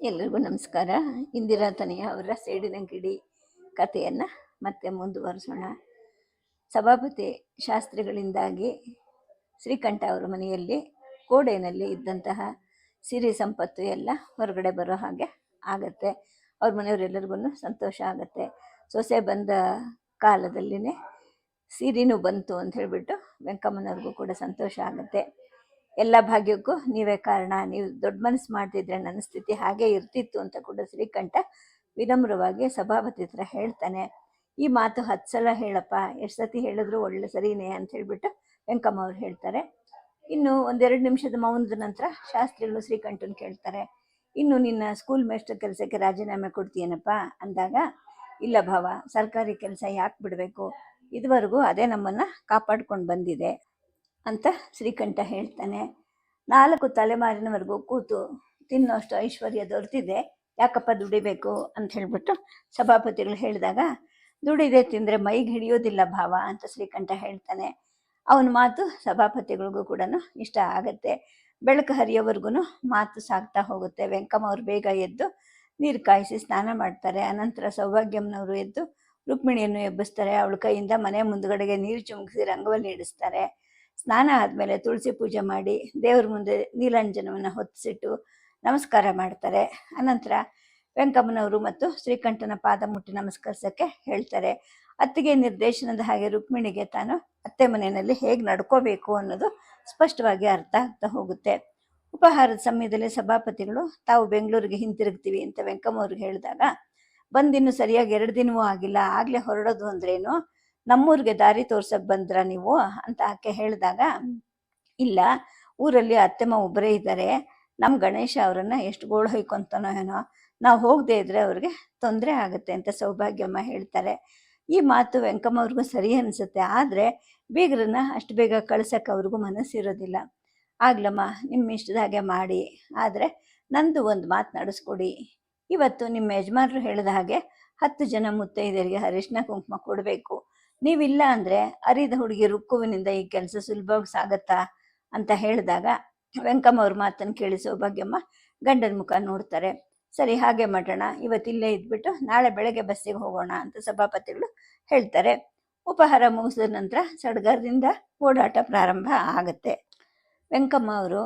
ಎಲ್ರಿಗೂ ನಮಸ್ಕಾರ. ಇಂದಿರಾ ತನಿಯ ಅವರ ಸೇಡಿನ ಗಿಡಿ ಕಥೆಯನ್ನು ಮತ್ತೆ ಮುಂದುವರಿಸೋಣ. ಸಭಾಪತಿ ಶಾಸ್ತ್ರಿಗಳಿಂದಾಗಿ ಶ್ರೀಕಂಠ ಅವರ ಮನೆಯಲ್ಲಿ ಗೋಡೆಯಲ್ಲಿ ಇದ್ದಂತಹ ಸಿರಿ ಸಂಪತ್ತು ಎಲ್ಲ ಹೊರಗಡೆ ಬರೋ ಹಾಗೆ ಆಗತ್ತೆ. ಅವ್ರ ಮನೆಯವರೆಲ್ಲರಿಗೂ ಸಂತೋಷ ಆಗುತ್ತೆ. ಸೊಸೆ ಬಂದ ಕಾಲದಲ್ಲಿನೇ ಸಿರಿನೂ ಬಂತು ಅಂತ ಹೇಳಿಬಿಟ್ಟು ವೆಂಕಮ್ಮನವ್ರಿಗೂ ಕೂಡ ಸಂತೋಷ ಆಗುತ್ತೆ. ಎಲ್ಲ ಭಾಗ್ಯಕ್ಕೂ ನೀವೇ ಕಾರಣ, ನೀವು ದೊಡ್ಡ ಮನಸ್ಸು ಮಾಡ್ತಿದ್ರೆ ನನ್ನ ಸ್ಥಿತಿ ಹಾಗೆ ಇರ್ತಿತ್ತು ಅಂತ ಕೂಡ ಶ್ರೀಕಂಠ ವಿನಮ್ರವಾಗಿ ಸಭಾಪತಿ ಹತ್ರ ಹೇಳ್ತಾನೆ. ಈ ಮಾತು 10 ಸಲ ಹೇಳಪ್ಪ, ಎಷ್ಟು ಸತಿ ಹೇಳಿದ್ರು ಒಳ್ಳೆ ಸರಿನೇ ಅಂತ ಹೇಳ್ಬಿಟ್ಟು ವೆಂಕಮ್ಮ ಅವ್ರು ಹೇಳ್ತಾರೆ. ಇನ್ನು 1-2 ನಿಮಿಷದ ಮೌನದ ನಂತರ ಶಾಸ್ತ್ರಿಗಳು ಶ್ರೀಕಂಠನ್ ಕೇಳ್ತಾರೆ, ಇನ್ನು ನಿನ್ನ ಸ್ಕೂಲ್ ಮೇಸ್ಟರ್ ಕೆಲಸಕ್ಕೆ ರಾಜೀನಾಮೆ ಕೊಡ್ತೀಯನಪ್ಪ ಅಂದಾಗ, ಇಲ್ಲ ಭಾವ, ಸರ್ಕಾರಿ ಕೆಲಸ ಯಾಕೆ ಬಿಡಬೇಕು, ಇದುವರೆಗೂ ಅದೇ ನಮ್ಮನ್ನು ಕಾಪಾಡ್ಕೊಂಡು ಬಂದಿದೆ ಅಂತ ಶ್ರೀಕಂಠ ಹೇಳ್ತಾನೆ. 4 ತಲೆಮಾರಿನವರೆಗೂ ಕೂತು ತಿನ್ನೋಷ್ಟು ಐಶ್ವರ್ಯ ದೊರೆತಿದೆ, ಯಾಕಪ್ಪ ದುಡಿಬೇಕು ಅಂತ ಹೇಳ್ಬಿಟ್ಟು ಸಭಾಪತಿಗಳು ಹೇಳಿದಾಗ, ದುಡಿದೆ ತಿಂದರೆ ಮೈಗೆ ಹಿಡಿಯೋದಿಲ್ಲ ಭಾವ ಅಂತ ಶ್ರೀಕಂಠ ಹೇಳ್ತಾನೆ. ಅವನ ಮಾತು ಸಭಾಪತಿಗಳಿಗೂ ಕೂಡ ಇಷ್ಟ ಆಗತ್ತೆ. ಬೆಳಕು ಹರಿಯೋವರೆಗೂ ಮಾತು ಸಾಗ್ತಾ ಹೋಗುತ್ತೆ. ವೆಂಕಮ್ಮ ಅವ್ರು ಬೇಗ ಎದ್ದು ನೀರು ಕಾಯಿಸಿ ಸ್ನಾನ ಮಾಡ್ತಾರೆ. ಅನಂತರ ಸೌಭಾಗ್ಯಮ್ಮನವರು ಎದ್ದು ರುಕ್ಮಿಣಿಯನ್ನು ಎಬ್ಬಿಸ್ತಾರೆ. ಅವಳ ಕೈಯಿಂದ ಮನೆ ಮುಂದುಗಡೆಗೆ ನೀರು ಚುಮುಕಿಸಿ ರಂಗವಲ್ಲಿ ಇಡಿಸ್ತಾರೆ. ಸ್ನಾನ ಆದಮೇಲೆ ತುಳಸಿ ಪೂಜೆ ಮಾಡಿ ದೇವ್ರ ಮುಂದೆ ನೀಲಾಂಜನವನ್ನು ಹೊತ್ತಿಸಿಟ್ಟು ನಮಸ್ಕಾರ ಮಾಡ್ತಾರೆ. ಅನಂತರ ವೆಂಕಮ್ಮನವರು ಮತ್ತು ಶ್ರೀಕಂಠನ ಪಾದ ಮುಟ್ಟಿ ನಮಸ್ಕರಿಸೋಕ್ಕೆ ಹೇಳ್ತಾರೆ. ಅತ್ತಿಗೆ ನಿರ್ದೇಶನದ ಹಾಗೆ ರುಕ್ಮಿಣಿಗೆ ತಾನು ಅತ್ತೆ ಮನೆಯಲ್ಲಿ ಹೇಗೆ ನಡ್ಕೋಬೇಕು ಅನ್ನೋದು ಸ್ಪಷ್ಟವಾಗಿ ಅರ್ಥ ಆಗ್ತಾ ಹೋಗುತ್ತೆ. ಉಪಹಾರದ ಸಮಯದಲ್ಲಿ ಸಭಾಪತಿಗಳು ತಾವು ಬೆಂಗಳೂರಿಗೆ ಹಿಂತಿರುಗ್ತೀವಿ ಅಂತ ವೆಂಕಮ್ಮವ್ರಿಗೆ ಹೇಳಿದಾಗ, ಬಂದಿನ್ನು ಸರಿಯಾಗಿ 2 ದಿನವೂ ಆಗಿಲ್ಲ, ಆಗಲೇ ಹೊರಡೋದು ಅಂದ್ರೇನು, ನಮ್ಮೂರಿಗೆ ದಾರಿ ತೋರ್ಸಕ್ಕೆ ಬಂದ್ರ ನೀವು ಅಂತ ಆಕೆ ಹೇಳಿದಾಗ, ಇಲ್ಲ, ಊರಲ್ಲಿ ಅತ್ತೆಮ್ಮ ಒಬ್ಬರೇ ಇದ್ದಾರೆ, ನಮ್ಮ ಗಣೇಶ ಅವರನ್ನು ಎಷ್ಟು ಗೋಳು ಹೊಯ್ಕೊಂತಾನೋ ಏನೋ, ನಾವು ಹೋಗದೆ ಇದ್ರೆ ಅವ್ರಿಗೆ ತೊಂದರೆ ಆಗುತ್ತೆ ಅಂತ ಸೌಭಾಗ್ಯಮ್ಮ ಹೇಳ್ತಾರೆ. ಈ ಮಾತು ವೆಂಕಮ್ಮ ಅವ್ರಿಗೂ ಸರಿ ಅನಿಸುತ್ತೆ. ಆದರೆ ಬೀಗರನ್ನ ಅಷ್ಟು ಬೇಗ ಕಳ್ಸೋಕ್ಕೆ ಅವ್ರಿಗೂ ಮನಸ್ಸಿರೋದಿಲ್ಲ. ಆಗ್ಲಮ್ಮ, ನಿಮ್ಮ ಇಷ್ಟದ ಹಾಗೆ ಮಾಡಿ, ಆದರೆ ನಂದು ಒಂದು ಮಾತು ನಡೆಸ್ಕೊಡಿ. ಇವತ್ತು ನಿಮ್ಮ ಯಜಮಾನರು ಹೇಳಿದ ಹಾಗೆ 10 ಜನ ಮುತ್ತೈದರಿಗೆ ಅರಿಶಿನ ಕುಂಕುಮ ಕೊಡಬೇಕು. ನೀವಿಲ್ಲ ಅಂದರೆ ಅರಿದ ಹುಡುಗಿ ರುಕ್ಕುವಿನಿಂದ ಈ ಕೆಲಸ ಸುಲಭವಾಗಿ ಸಾಗತ್ತಾ ಅಂತ ಹೇಳಿದಾಗ, ವೆಂಕಮ್ಮ ಅವ್ರ ಮಾತನ್ನು ಕೇಳಿ ಸೌಭಾಗ್ಯಮ್ಮ ಗಂಡನ ಮುಖ ನೋಡ್ತಾರೆ. ಸರಿ, ಹಾಗೆ ಮಾಡೋಣ, ಇವತ್ತಿಲ್ಲೇ ಇದ್ಬಿಟ್ಟು ನಾಳೆ ಬೆಳಗ್ಗೆ ಬಸ್ಸಿಗೆ ಹೋಗೋಣ ಅಂತ ಸಭಾಪತಿಗಳು ಹೇಳ್ತಾರೆ. ಉಪಹಾರ ಮುಗಿಸಿದ ನಂತರ ಸಡಗರದಿಂದ ಓಡಾಟ ಪ್ರಾರಂಭ ಆಗುತ್ತೆ. ವೆಂಕಮ್ಮ ಅವರು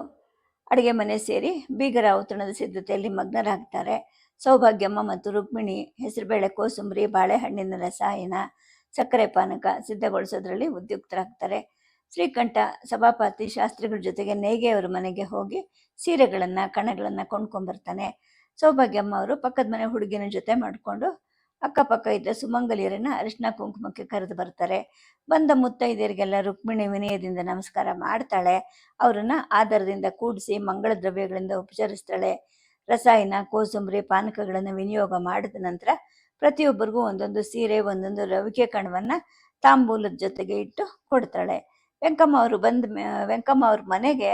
ಅಡುಗೆ ಮನೆ ಸೇರಿ ಬೀಗರ ಔತಣದ ಸಿದ್ಧತೆಯಲ್ಲಿ ಮಗ್ನರಾಗ್ತಾರೆ. ಸೌಭಾಗ್ಯಮ್ಮ ಮತ್ತು ರುಕ್ಮಿಣಿ ಹೆಸರುಬೇಳೆ, ಕೋಸಂಬರಿ, ಬಾಳೆಹಣ್ಣಿನ ರಸಾಯನ, ಸಕ್ಕರೆ ಪಾನಕ ಸಿದ್ಧಗೊಳಿಸೋದ್ರಲ್ಲಿ ಉದ್ಯುಕ್ತರಾಗ್ತಾರೆ. ಶ್ರೀಕಂಠ ಸಭಾಪತಿ ಶಾಸ್ತ್ರಿಗಳ ಜೊತೆಗೆ ನೇಯ್ಗೆಯವ್ರ ಮನೆಗೆ ಹೋಗಿ ಸೀರೆಗಳನ್ನು ಕಣಗಳನ್ನು ಕೊಂಡ್ಕೊಂಬರ್ತಾನೆ. ಸೌಭಾಗ್ಯಮ್ಮ ಅವರು ಪಕ್ಕದ ಮನೆ ಹುಡುಗಿನ ಜೊತೆ ಮಾಡಿಕೊಂಡು ಅಕ್ಕಪಕ್ಕ ಇದ್ದ ಸುಮಂಗಲಿಯರನ್ನ ಅರಿಶಿನ ಕುಂಕುಮಕ್ಕೆ ಕರೆದು ಬರ್ತಾರೆ. ಬಂದ ಮುತ್ತೈದೆಯರಿಗೆಲ್ಲ ರುಕ್ಮಿಣಿ ವಿನಯದಿಂದ ನಮಸ್ಕಾರ ಮಾಡ್ತಾಳೆ. ಅವರನ್ನು ಆದರದಿಂದ ಕೂಡಿಸಿ ಮಂಗಳ ದ್ರವ್ಯಗಳಿಂದ ಉಪಚರಿಸ್ತಾಳೆ. ರಸಾಯನ, ಕೋಸಂಬರಿ, ಪಾನಕಗಳನ್ನು ವಿನಿಯೋಗ ಮಾಡಿದ ನಂತರ ಪ್ರತಿಯೊಬ್ಬರಿಗೂ ಒಂದೊಂದು ಸೀರೆ, ಒಂದೊಂದು ರವಿಕೆ ಕಣವನ್ನು ತಾಂಬೂಲದ ಜೊತೆಗೆ ಇಟ್ಟು ಕೊಡ್ತಾಳೆ. ವೆಂಕಮ್ಮ ಅವ್ರ ಮನೆಗೆ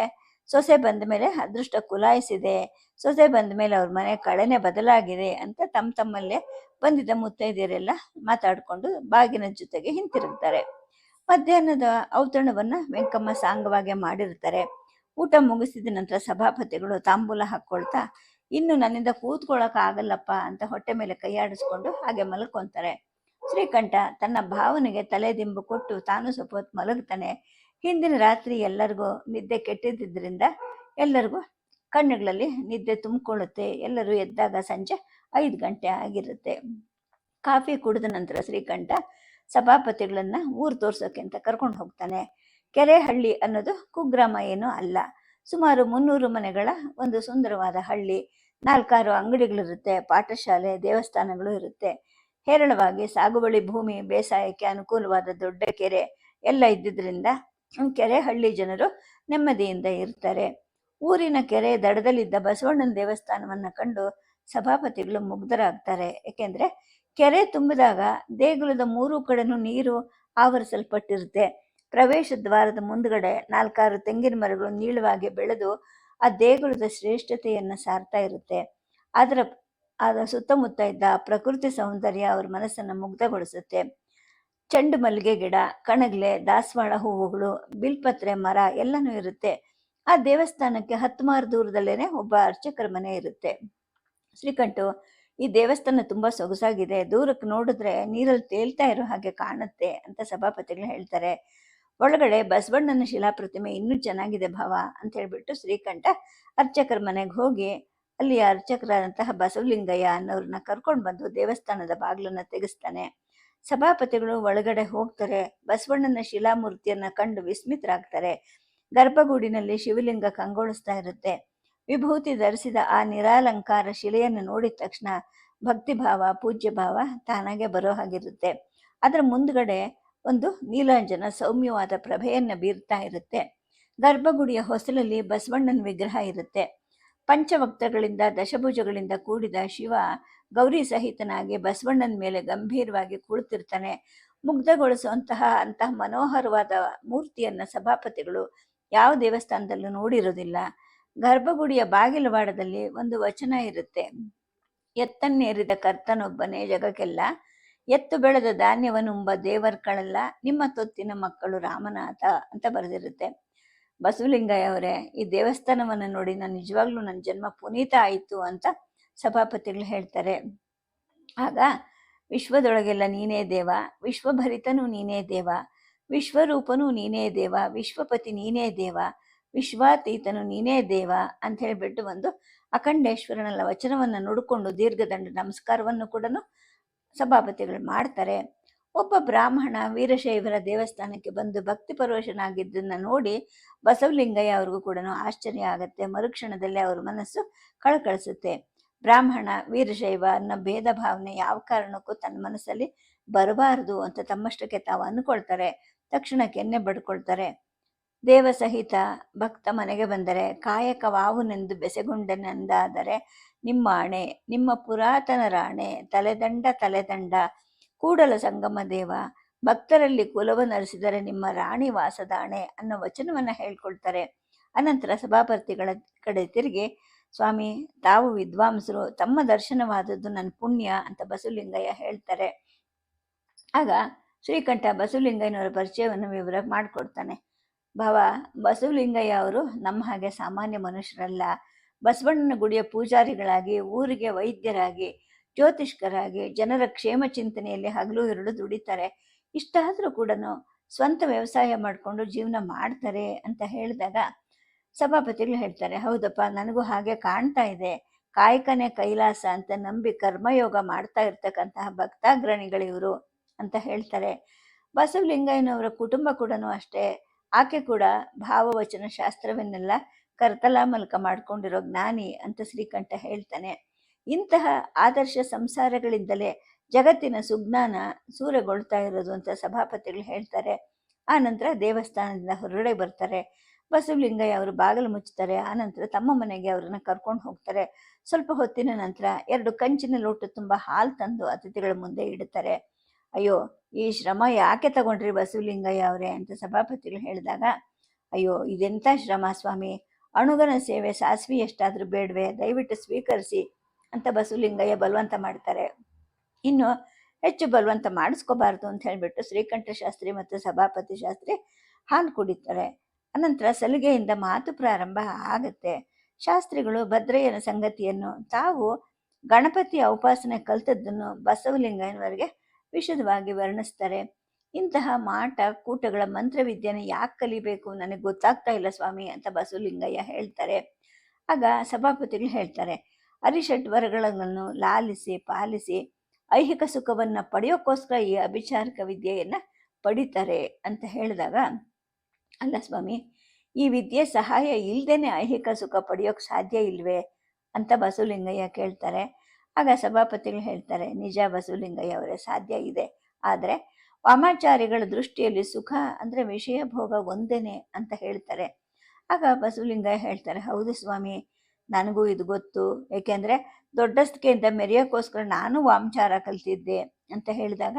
ಸೊಸೆ ಬಂದ ಮೇಲೆ ಅದೃಷ್ಟ ಕುಲಾಯಿಸಿದೆ, ಸೊಸೆ ಬಂದ ಮೇಲೆ ಅವ್ರ ಮನೆ ಕಳೆನೆ ಬದಲಾಗಿದೆ ಅಂತ ತಮ್ಮಲ್ಲೇ ಬಂದಿದ್ದ ಮುತ್ತೈದೆಯರೆಲ್ಲ ಮಾತಾಡಿಕೊಂಡು ಬಾಗಿನ ಜೊತೆಗೆ ಹಿಂತಿರುಗ್ತಾರೆ. ಮಧ್ಯಾಹ್ನದ ಔತಣವನ್ನು ವೆಂಕಮ್ಮ ಸಾಂಗವಾಗಿ ಮಾಡಿರ್ತಾರೆ. ಊಟ ಮುಗಿಸಿದ ನಂತರ ಸಭಾಪತಿಗಳು ತಾಂಬೂಲ ಹಾಕ್ಕೊಳ್ತಾ, ಇನ್ನು ನನ್ನಿಂದ ಕೂತ್ಕೊಳ್ಳೋಕ್ಕಾಗಲ್ಲಪ್ಪ ಅಂತ ಹೊಟ್ಟೆ ಮೇಲೆ ಕೈಯಾಡಿಸ್ಕೊಂಡು ಹಾಗೆ ಮಲ್ಕೊತಾರೆ. ಶ್ರೀಕಂಠ ತನ್ನ ಭಾವನೆಗೆ ತಲೆದಿಂಬು ಕೊಟ್ಟು ತಾನು ಸ್ವಲ್ಪ ಹೊತ್ತು ಮಲಗ್ತಾನೆ. ಹಿಂದಿನ ರಾತ್ರಿ ಎಲ್ಲರಿಗೂ ನಿದ್ದೆ ಕೆಟ್ಟಿದ್ದರಿಂದ ಎಲ್ಲರಿಗೂ ಕಣ್ಣುಗಳಲ್ಲಿ ನಿದ್ದೆ ತುಂಬಿಕೊಳ್ಳುತ್ತೆ. ಎಲ್ಲರೂ ಎದ್ದಾಗ ಸಂಜೆ 5 ಗಂಟೆ ಆಗಿರುತ್ತೆ. ಕಾಫಿ ಕುಡಿದ ನಂತರ ಶ್ರೀಕಂಠ ಸಭಾಪತಿಗಳನ್ನು ಊರು ತೋರ್ಸೋಕೆ ಅಂತ ಕರ್ಕೊಂಡು ಹೋಗ್ತಾನೆ. ಕೆರೆಹಳ್ಳಿ ಅನ್ನೋದು ಕುಗ್ರಾಮ ಏನೂ ಅಲ್ಲ. ಸುಮಾರು 300 ಮನೆಗಳ ಒಂದು ಸುಂದರವಾದ ಹಳ್ಳಿ. 4-6 ಅಂಗಡಿಗಳಿರುತ್ತೆ, ಪಾಠಶಾಲೆ, ದೇವಸ್ಥಾನಗಳು ಇರುತ್ತೆ. ಹೇರಳವಾಗಿ ಸಾಗುವಳಿ ಭೂಮಿ, ಬೇಸಾಯಕ್ಕೆ ಅನುಕೂಲವಾದ ದೊಡ್ಡ ಕೆರೆ ಎಲ್ಲ ಇದ್ದಿದ್ದರಿಂದ ಕೆರೆಹಳ್ಳಿ ಜನರು ನೆಮ್ಮದಿಯಿಂದ ಇರ್ತಾರೆ. ಊರಿನ ಕೆರೆ ದಡದಲ್ಲಿದ್ದ ಬಸವಣ್ಣನ ದೇವಸ್ಥಾನವನ್ನು ಕಂಡು ಸಭಾಪತಿಗಳು ಮುಗ್ಧರಾಗ್ತಾರೆ. ಏಕೆಂದರೆ ಕೆರೆ ತುಂಬಿದಾಗ ದೇಗುಲದ 3 ಕಡೆನೂ ನೀರು ಆವರಿಸಲ್ಪಟ್ಟಿರುತ್ತೆ. ಪ್ರವೇಶ ದ್ವಾರದ ಮುಂದುಗಡೆ 4-6 ತೆಂಗಿನ ಮರಗಳು ನೀಳವಾಗಿ ಬೆಳೆದು ಆ ದೇಗುಲದ ಶ್ರೇಷ್ಠತೆಯನ್ನು ಸಾರ್ತಾ ಇರುತ್ತೆ. ಅದರ ಸುತ್ತಮುತ್ತ ಇದ್ದ ಪ್ರಕೃತಿ ಸೌಂದರ್ಯ ಅವ್ರ ಮನಸ್ಸನ್ನು ಮುಗ್ಧಗೊಳಿಸುತ್ತೆ. ಚೆಂಡು ಮಲ್ಲಿಗೆ ಗಿಡ, ಕಣಗ್ಲೆ, ದಾಸವಾಳ ಹೂವುಗಳು, ಬಿಲ್ಪತ್ರೆ ಮರ ಎಲ್ಲನೂ ಇರುತ್ತೆ. ಆ ದೇವಸ್ಥಾನಕ್ಕೆ 10 ಮಾರು ದೂರದಲ್ಲೇನೆ ಒಬ್ಬ ಅರ್ಚಕರ ಮನೆ ಇರುತ್ತೆ. ಶ್ರೀಕಂಠು, ಈ ದೇವಸ್ಥಾನ ತುಂಬ ಸೊಗಸಾಗಿದೆ, ದೂರಕ್ಕೆ ನೋಡಿದ್ರೆ ನೀರಲ್ಲಿ ತೇಲ್ತಾ ಇರೋ ಹಾಗೆ ಕಾಣುತ್ತೆ ಅಂತ ಸಭಾಪತಿಗಳು ಹೇಳ್ತಾರೆ. ಒಳಗಡೆ ಬಸವಣ್ಣನ ಶಿಲಾಪ್ರತಿಮೆ ಇನ್ನೂ ಚೆನ್ನಾಗಿದೆ ಭಾವ ಅಂತ ಹೇಳ್ಬಿಟ್ಟು ಶ್ರೀಕಂಠ ಅರ್ಚಕರ ಮನೆಗೆ ಹೋಗಿ ಅಲ್ಲಿ ಅರ್ಚಕರಾದಂತಹ ಬಸವಲಿಂಗಯ್ಯ ಅನ್ನೋರನ್ನ ಕರ್ಕೊಂಡು ಬಂದು ದೇವಸ್ಥಾನದ ಬಾಗಿಲನ್ನ ತೆಗೆಸ್ತಾನೆ. ಸಭಾಪತಿಗಳು ಒಳಗಡೆ ಹೋಗ್ತಾರೆ. ಬಸವಣ್ಣನ ಶಿಲಾಮೂರ್ತಿಯನ್ನ ಕಂಡು ವಿಸ್ಮಿತರಾಗ್ತಾರೆ. ಗರ್ಭಗೂಡಿನಲ್ಲಿ ಶಿವಲಿಂಗ ಕಂಗೊಳಿಸ್ತಾ ಇರುತ್ತೆ. ವಿಭೂತಿ ಧರಿಸಿದ ಆ ನಿರಾಲಂಕಾರ ಶಿಲೆಯನ್ನು ನೋಡಿದ ತಕ್ಷಣ ಭಕ್ತಿಭಾವ, ಪೂಜ್ಯಭಾವ ತಾನಾಗೆ ಬರೋ ಹಾಗಿರುತ್ತೆ. ಅದರ ಮುಂದ್ಗಡೆ ಒಂದು ನೀಲಾಂಜನ ಸೌಮ್ಯವಾದ ಪ್ರಭೆಯನ್ನು ಬೀರ್ತಾ ಇರುತ್ತೆ. ಗರ್ಭಗುಡಿಯ ಹೊಸಲಲ್ಲಿ ಬಸವಣ್ಣನ ವಿಗ್ರಹ ಇರುತ್ತೆ. ಪಂಚವಕ್ತಗಳಿಂದ, ದಶಭುಜಗಳಿಂದ ಕೂಡಿದ ಶಿವ ಗೌರಿ ಸಹಿತನಾಗಿ ಬಸವಣ್ಣನ ಮೇಲೆ ಗಂಭೀರವಾಗಿ ಕುಳಿತಿರ್ತಾನೆ. ಮುಗ್ಧಗೊಳಿಸುವಂತಹ ಮನೋಹರವಾದ ಮೂರ್ತಿಯನ್ನ ಸಭಾಪತಿಗಳು ಯಾವ ದೇವಸ್ಥಾನದಲ್ಲೂ ನೋಡಿರೋದಿಲ್ಲ. ಗರ್ಭಗುಡಿಯ ಬಾಗಿಲವಾಡದಲ್ಲಿ ಒಂದು ವಚನ ಇರುತ್ತೆ. ಎತ್ತನ್ನೇರಿದ ಕರ್ತನೊಬ್ಬನೇ ಜಗಕ್ಕೆಲ್ಲ, ಎತ್ತು ಬೆಳೆದ ಧಾನ್ಯವನ್ನುಂಬ ದೇವರ್ಕಳೆಲ್ಲ, ನಿಮ್ಮ ತೊತ್ತಿನ ಮಕ್ಕಳು ರಾಮನಾಥ ಅಂತ ಬರೆದಿರುತ್ತೆ. ಬಸವಲಿಂಗಯ್ಯ ಅವರೇ, ಈ ದೇವಸ್ಥಾನವನ್ನು ನೋಡಿ ನಾನು ನಿಜವಾಗ್ಲೂ ನನ್ನ ಜನ್ಮ ಪುನೀತ ಆಯಿತು ಅಂತ ಸಭಾಪತಿಗಳು ಹೇಳ್ತಾರೆ. ಆಗ ವಿಶ್ವದೊಳಗೆಲ್ಲ ನೀನೇ ದೇವ, ವಿಶ್ವಭರಿತನೂ ನೀನೇ ದೇವ, ವಿಶ್ವರೂಪನೂ ನೀನೇ ದೇವ, ವಿಶ್ವಪತಿ ನೀನೇ ದೇವ, ವಿಶ್ವಾತೀತನು ನೀನೇ ದೇವ ಅಂತ ಹೇಳ್ಬಿಟ್ಟು ಒಂದು ಅಖಂಡೇಶ್ವರನ ವಚನವನ್ನು ನುಡ್ಕೊಂಡು ದೀರ್ಘದಂಡ ನಮಸ್ಕಾರವನ್ನು ಕೂಡ ಸಭಾಪತಿಗಳು ಮಾಡ್ತಾರೆ. ಒಬ್ಬ ಬ್ರಾಹ್ಮಣ ವೀರಶೈವರ ದೇವಸ್ಥಾನಕ್ಕೆ ಬಂದು ಭಕ್ತಿ ಪರವಶನಾಗಿದ್ದನ್ನು ನೋಡಿ ಬಸವಲಿಂಗಯ್ಯ ಅವ್ರಿಗೂ ಕೂಡ ಆಶ್ಚರ್ಯ ಆಗುತ್ತೆ. ಮರುಕ್ಷಣದಲ್ಲೇ ಅವ್ರ ಮನಸ್ಸು ಕಳಕಳಿಸುತ್ತೆ. ಬ್ರಾಹ್ಮಣ ವೀರಶೈವ ಅನ್ನೋ ಭೇದ ಭಾವನೆ ಯಾವ ಕಾರಣಕ್ಕೂ ತನ್ನ ಮನಸ್ಸಲ್ಲಿ ಬರಬಾರದು ಅಂತ ತಮ್ಮಷ್ಟಕ್ಕೆ ತಾವು ಅಂದ್ಕೊಳ್ತಾರೆ. ತಕ್ಷಣ ಕೆನ್ನೆ ಬಡ್ಕೊಳ್ತಾರೆ. ದೇವ ಸಹಿತ ಭಕ್ತ ಮನೆಗೆ ಬಂದರೆ ಕಾಯಕವಾವುನೆಂದು ಬೆಸೆಗೊಂಡನೆಂದಾದರೆ ನಿಮ್ಮ ಆಣೆ, ನಿಮ್ಮ ಪುರಾತನ ರಾಣೆ, ತಲೆದಂಡ ಕೂಡಲ ಸಂಗಮ ದೇವ, ಭಕ್ತರಲ್ಲಿ ಕುಲವ ನರಿಸಿದರೆ ನಿಮ್ಮ ರಾಣಿ ವಾಸದಾಣೆ ಅನ್ನೋ ವಚನವನ್ನ ಹೇಳ್ಕೊಳ್ತಾರೆ. ಅನಂತರ ಸಭಾಪತಿಗಳ ಕಡೆ ತಿರುಗಿ, ಸ್ವಾಮಿ ತಾವು ವಿದ್ವಾಂಸರು, ತಮ್ಮ ದರ್ಶನವಾದದ್ದು ನನ್ನ ಪುಣ್ಯ ಅಂತ ಬಸವಲಿಂಗಯ್ಯ ಹೇಳ್ತಾರೆ. ಆಗ ಶ್ರೀಕಂಠ ಬಸವಲಿಂಗಯ್ಯನವರ ಪರಿಚಯವನ್ನು ವಿವರ ಮಾಡಿಕೊಡ್ತಾನೆ. ಭಾವ, ಬಸವಲಿಂಗಯ್ಯ ಅವರು ನಮ್ಮ ಹಾಗೆ ಸಾಮಾನ್ಯ ಮನುಷ್ಯರಲ್ಲ. ಬಸವಣ್ಣನ ಗುಡಿಯ ಪೂಜಾರಿಗಳಾಗಿ, ಊರಿಗೆ ವೈದ್ಯರಾಗಿ, ಜ್ಯೋತಿಷ್ಕರಾಗಿ, ಜನರ ಕ್ಷೇಮ ಚಿಂತನೆಯಲ್ಲಿ ಹಗಲು ಇರುಳು ದುಡಿತಾರೆ. ಇಷ್ಟಾದರೂ ಕೂಡ ಸ್ವಂತ ವ್ಯವಸಾಯ ಮಾಡಿಕೊಂಡು ಜೀವನ ಮಾಡ್ತಾರೆ ಅಂತ ಹೇಳಿದಾಗ ಸಭಾಪತಿಗಳು ಹೇಳ್ತಾರೆ, ಹೌದಪ್ಪ, ನನಗೂ ಹಾಗೆ ಕಾಣ್ತಾ ಇದೆ. ಕಾಯಕನೇ ಕೈಲಾಸ ಅಂತ ನಂಬಿ ಕರ್ಮಯೋಗ ಮಾಡ್ತಾ ಇರ್ತಕ್ಕಂತಹ ಭಕ್ತಾಗ್ರಣಿಗಳಿವರು ಅಂತ ಹೇಳ್ತಾರೆ. ಬಸವಲಿಂಗಯ್ಯನವರ ಕುಟುಂಬ ಕೂಡ ಅಷ್ಟೇ. ಆಕೆ ಕೂಡ ಭಾವವಚನ ಶಾಸ್ತ್ರವನ್ನೆಲ್ಲ ಕರ್ತಲಾಮಲ್ಕ ಮಾಡ್ಕೊಂಡಿರೋ ಜ್ಞಾನಿ ಅಂತ ಶ್ರೀಕಂಠ ಹೇಳ್ತಾನೆ. ಇಂತಹ ಆದರ್ಶ ಸಂಸಾರಗಳಿಂದಲೇ ಜಗತ್ತಿನ ಸುಜ್ಞಾನ ಸೂರೆಗೊಳ್ತಾ ಇರೋದು ಅಂತ ಸಭಾಪತಿಗಳು ಹೇಳ್ತಾರೆ. ಆ ನಂತರ ದೇವಸ್ಥಾನದಿಂದ ಹೊರಗಡೆ ಬರ್ತಾರೆ. ಬಸವಲಿಂಗಯ್ಯ ಅವರು ಬಾಗಿಲು ಮುಚ್ಚುತ್ತಾರೆ. ಆನಂತರ ತಮ್ಮ ಮನೆಗೆ ಅವರನ್ನ ಕರ್ಕೊಂಡು ಹೋಗ್ತಾರೆ. ಸ್ವಲ್ಪ ಹೊತ್ತಿನ ನಂತರ 2 ಕಂಚಿನ ಲೋಟ ತುಂಬ ಹಾಲು ತಂದು ಅತಿಥಿಗಳ ಮುಂದೆ ಇಡುತ್ತಾರೆ. ಅಯ್ಯೋ, ಈ ಶ್ರಮ ಯಾಕೆ ತಗೊಂಡ್ರಿ ಬಸವಲಿಂಗಯ್ಯ ಅವರೇ ಅಂತ ಸಭಾಪತಿಗಳು ಹೇಳಿದಾಗ, ಅಯ್ಯೋ ಇದೆಂಥ ಶ್ರಮ ಸ್ವಾಮಿ, ಅಣುಗನ ಸೇವೆ ಸಾಸ್ವಿ ಎಷ್ಟಾದರೂ ಬೇಡವೆ, ದಯವಿಟ್ಟು ಸ್ವೀಕರಿಸಿ ಅಂತ ಬಸವಲಿಂಗಯ್ಯ ಬಲವಂತ ಮಾಡ್ತಾರೆ. ಇನ್ನು ಹೆಚ್ಚು ಬಲವಂತ ಮಾಡಿಸ್ಕೋಬಾರ್ದು ಅಂತ ಹೇಳಿಬಿಟ್ಟು ಶ್ರೀಕಂಠ ಶಾಸ್ತ್ರಿ ಮತ್ತು ಸಭಾಪತಿ ಶಾಸ್ತ್ರಿ ಹಾಲು ಕುಡಿತಾರೆ. ಅನಂತರ ಸಲಿಗೆಯಿಂದ ಮಾತು ಪ್ರಾರಂಭ ಆಗುತ್ತೆ. ಶಾಸ್ತ್ರಿಗಳು ಭದ್ರಯ್ಯನ ಸಂಗತಿಯನ್ನು, ತಾವು ಗಣಪತಿಯ ಉಪಾಸನೆ ಕಲ್ತದ್ದನ್ನು ಬಸವಲಿಂಗಯ್ಯನವರಿಗೆ ವಿಶದವಾಗಿ ವರ್ಣಿಸ್ತಾರೆ. ಇಂತಹ ಮಾಟ ಕೂಟಗಳ ಮಂತ್ರವಿದ್ಯೆಯನ್ನು ಯಾಕೆ ಕಲಿಬೇಕು, ನನಗೆ ಗೊತ್ತಾಗ್ತಾ ಇಲ್ಲ ಸ್ವಾಮಿ ಅಂತ ಬಸವಲಿಂಗಯ್ಯ ಹೇಳ್ತಾರೆ. ಆಗ ಸಭಾಪತಿಗಳು ಹೇಳ್ತಾರೆ, ಅರಿಷಡ್ವರಗಳನ್ನು ಲಾಲಿಸಿ ಪಾಲಿಸಿ ಐಹಿಕ ಸುಖವನ್ನು ಪಡೆಯೋಕ್ಕೋಸ್ಕರ ಈ ಅಭಿಚಾರಕ ವಿದ್ಯೆಯನ್ನು ಪಡಿತಾರೆ ಅಂತ ಹೇಳಿದಾಗ, ಅಲ್ಲ ಸ್ವಾಮಿ, ಈ ವಿದ್ಯೆ ಸಹಾಯ ಇಲ್ಲದೇನೆ ಐಹಿಕ ಸುಖ ಪಡೆಯೋಕ್ಕೆ ಸಾಧ್ಯ ಇಲ್ವೇ ಅಂತ ಬಸವಲಿಂಗಯ್ಯ ಕೇಳ್ತಾರೆ. ಆಗ ಸಭಾಪತಿಗಳು ಹೇಳ್ತಾರೆ, ನಿಜ ಬಸವಲಿಂಗಯ್ಯ ಅವರೇ, ಸಾಧ್ಯ ಇದೆ. ಆದರೆ ವಾಮಾಚಾರಿಗಳ ದೃಷ್ಟಿಯಲ್ಲಿ ಸುಖ ಅಂದರೆ ವಿಷಯ ಭೋಗ ಒಂದೇನೆ ಅಂತ ಹೇಳ್ತಾರೆ. ಆಗ ಬಸವಲಿಂಗಯ್ಯ ಹೇಳ್ತಾರೆ, ಹೌದು ಸ್ವಾಮಿ, ನನಗೂ ಇದು ಗೊತ್ತು. ಏಕೆಂದರೆ ದೊಡ್ಡಸ್ತಿಕೆಯಿಂದ ಮೆರೆಯೋಕ್ಕೋಸ್ಕರ ನಾನು ವಾಮಚಾರ ಕಲ್ತಿದ್ದೆ ಅಂತ ಹೇಳಿದಾಗ,